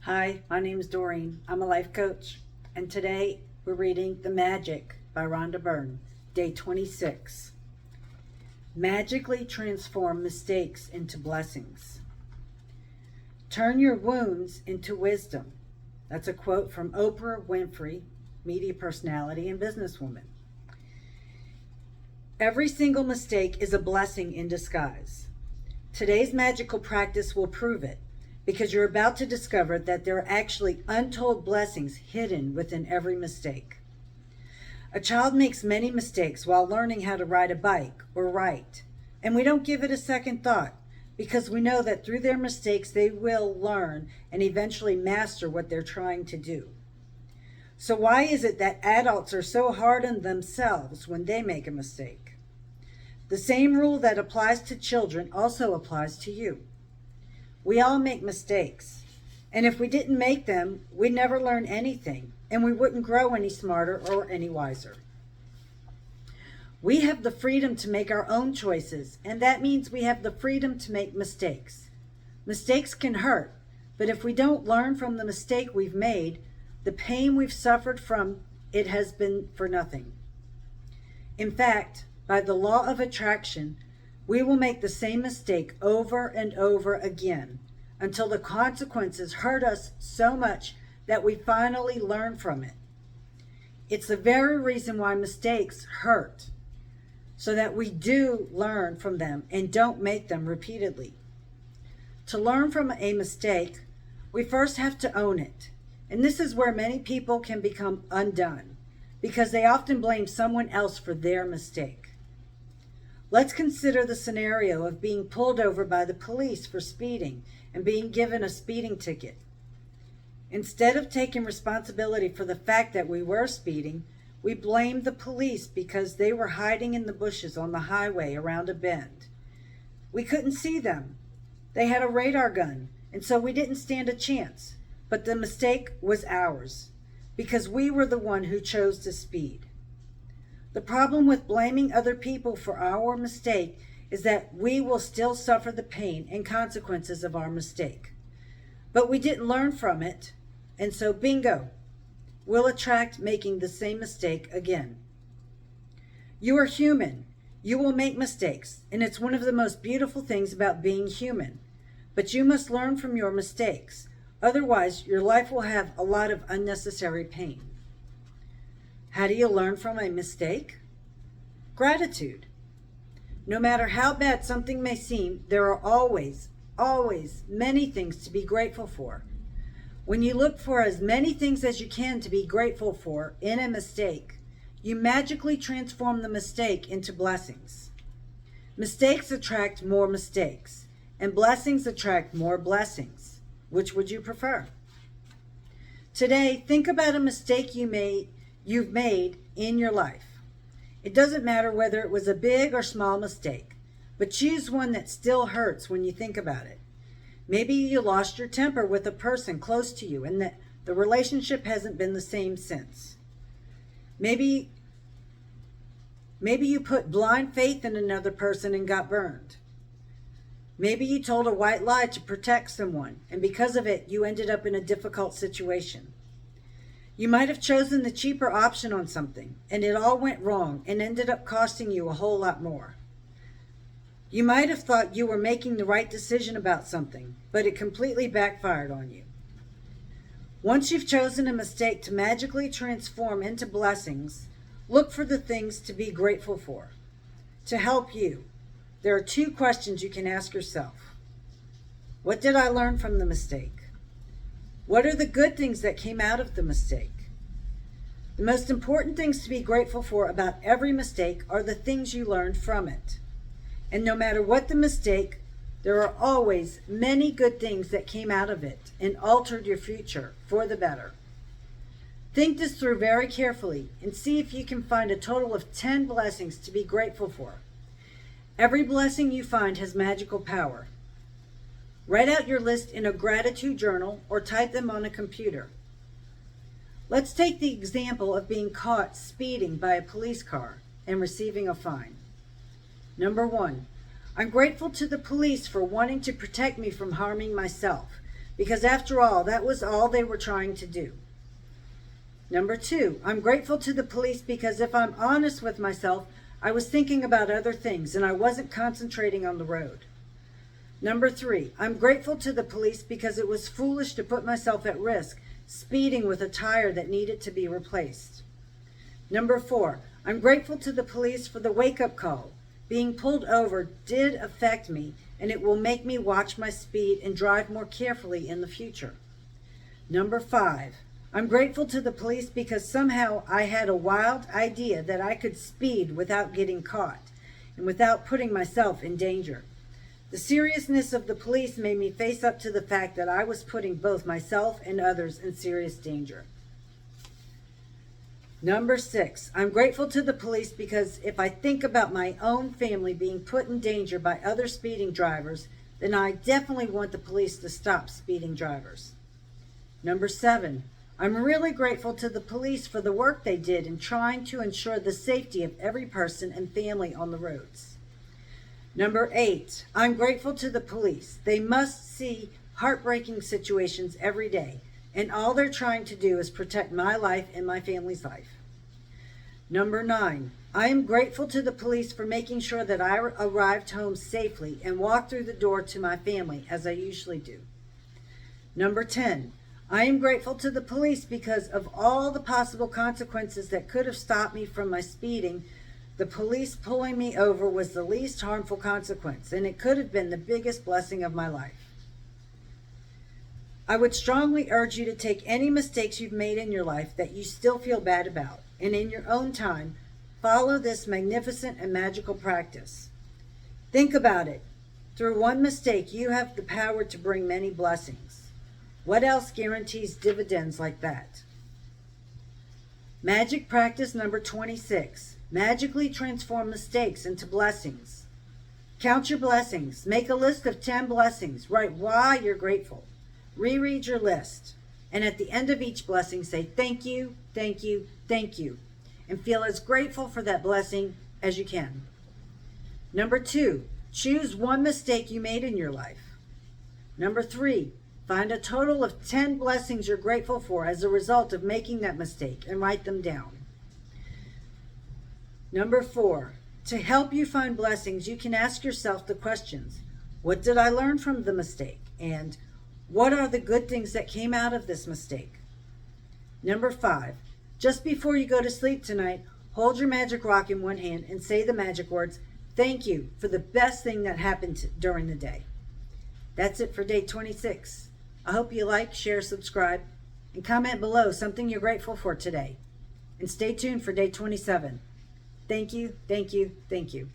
Hi, my name is Doreen. I'm a life coach, and today we're reading The Magic by Rhonda Byrne, day 26. Magically transform mistakes into blessings. Turn your wounds into wisdom. That's a quote from Oprah Winfrey, media personality and businesswoman. Every single mistake is a blessing in disguise. Today's magical practice will prove it, because you're about to discover that there are actually untold blessings hidden within every mistake. A child makes many mistakes while learning how to ride a bike or write, and we don't give it a second thought because we know that through their mistakes they will learn and eventually master what they're trying to do. So why is it that adults are so hard on themselves when they make a mistake? The same rule that applies to children also applies to you. We all make mistakes, and if we didn't make them, we'd never learn anything, and we wouldn't grow any smarter or any wiser. We have the freedom to make our own choices, and that means we have the freedom to make mistakes. Mistakes can hurt, but if we don't learn from the mistake we've made, the pain we've suffered from it has been for nothing. In fact, by the law of attraction, we will make the same mistake over and over again until the consequences hurt us so much that we finally learn from it. It's the very reason why mistakes hurt, so that we do learn from them and don't make them repeatedly. To learn from a mistake, we first have to own it. And this is where many people can become undone, because they often blame someone else for their mistake. Let's consider the scenario of being pulled over by the police for speeding and being given a speeding ticket. Instead of taking responsibility for the fact that we were speeding, we blamed the police because they were hiding in the bushes on the highway around a bend. We couldn't see them. They had a radar gun, and so we didn't stand a chance. But the mistake was ours, because we were the one who chose to speed. The problem with blaming other people for our mistake is that we will still suffer the pain and consequences of our mistake. But we didn't learn from it, and so bingo, we'll attract making the same mistake again. You are human. You will make mistakes, and it's one of the most beautiful things about being human. But you must learn from your mistakes. Otherwise, your life will have a lot of unnecessary pain. How do you learn from a mistake? Gratitude. No matter how bad something may seem, there are always many things to be grateful for. When you look for as many things as you can to be grateful for in a mistake, you magically transform the mistake into blessings. Mistakes attract more mistakes, and blessings attract more blessings. Which would you prefer? Today, think about a mistake you've made in your life. It doesn't matter whether it was a big or small mistake, but choose one that still hurts when you think about it. Maybe you lost your temper with a person close to you and the relationship hasn't been the same since. Maybe you put blind faith in another person and got burned. Maybe you told a white lie to protect someone, and because of it, you ended up in a difficult situation. You might have chosen the cheaper option on something, and it all went wrong and ended up costing you a whole lot more. You might have thought you were making the right decision about something, but it completely backfired on you. Once you've chosen a mistake to magically transform into blessings, look for the things to be grateful for. To help you, there are 2 questions you can ask yourself. What did I learn from the mistake? What are the good things that came out of the mistake? The most important things to be grateful for about every mistake are the things you learned from it. And no matter what the mistake, there are always many good things that came out of it and altered your future for the better. Think this through very carefully and see if you can find a total of 10 blessings to be grateful for. Every blessing you find has magical power. Write out your list in a gratitude journal or type them on a computer. Let's take the example of being caught speeding by a police car and receiving a fine. Number 1, I'm grateful to the police for wanting to protect me from harming myself. because after all, that was all they were trying to do. Number 2, I'm grateful to the police because if I'm honest with myself, I was thinking about other things and I wasn't concentrating on the road. Number 3, I'm grateful to the police because it was foolish to put myself at risk, speeding with a tire that needed to be replaced. Number 4, I'm grateful to the police for the wake-up call. Being pulled over did affect me, and it will make me watch my speed and drive more carefully in the future. Number 5, I'm grateful to the police because somehow I had a wild idea that I could speed without getting caught and without putting myself in danger. The seriousness of the police made me face up to the fact that I was putting both myself and others in serious danger. Number 6, I'm grateful to the police because if I think about my own family being put in danger by other speeding drivers, then I definitely want the police to stop speeding drivers. Number 7, I'm really grateful to the police for the work they did in trying to ensure the safety of every person and family on the roads. Number 8, I'm grateful to the police. They must see heartbreaking situations every day, and all they're trying to do is protect my life and my family's life. Number 9, I am grateful to the police for making sure that I arrived home safely and walked through the door to my family as I usually do. Number 10, I am grateful to the police because of all the possible consequences that could have stopped me from my speeding. The police pulling me over was the least harmful consequence, and it could have been the biggest blessing of my life. I would strongly urge you to take any mistakes you've made in your life that you still feel bad about, and in your own time, follow this magnificent and magical practice. Think about it. Through one mistake, you have the power to bring many blessings. What else guarantees dividends like that? Magic practice number 26. Magically transform mistakes into blessings. Count your blessings. Make a list of 10 blessings. Write why you're grateful. Reread your list. And at the end of each blessing, say thank you, thank you, thank you. And feel as grateful for that blessing as you can. Number 2, choose one mistake you made in your life. Number 3, find a total of 10 blessings you're grateful for as a result of making that mistake and write them down. Number 4, to help you find blessings, you can ask yourself the questions, what did I learn from the mistake? And what are the good things that came out of this mistake? Number 5, just before you go to sleep tonight, hold your magic rock in one hand and say the magic words, thank you for the best thing that happened during the day. That's it for day 26. I hope you like, share, subscribe, and comment below something you're grateful for today. And stay tuned for day 27. Thank you, thank you, thank you.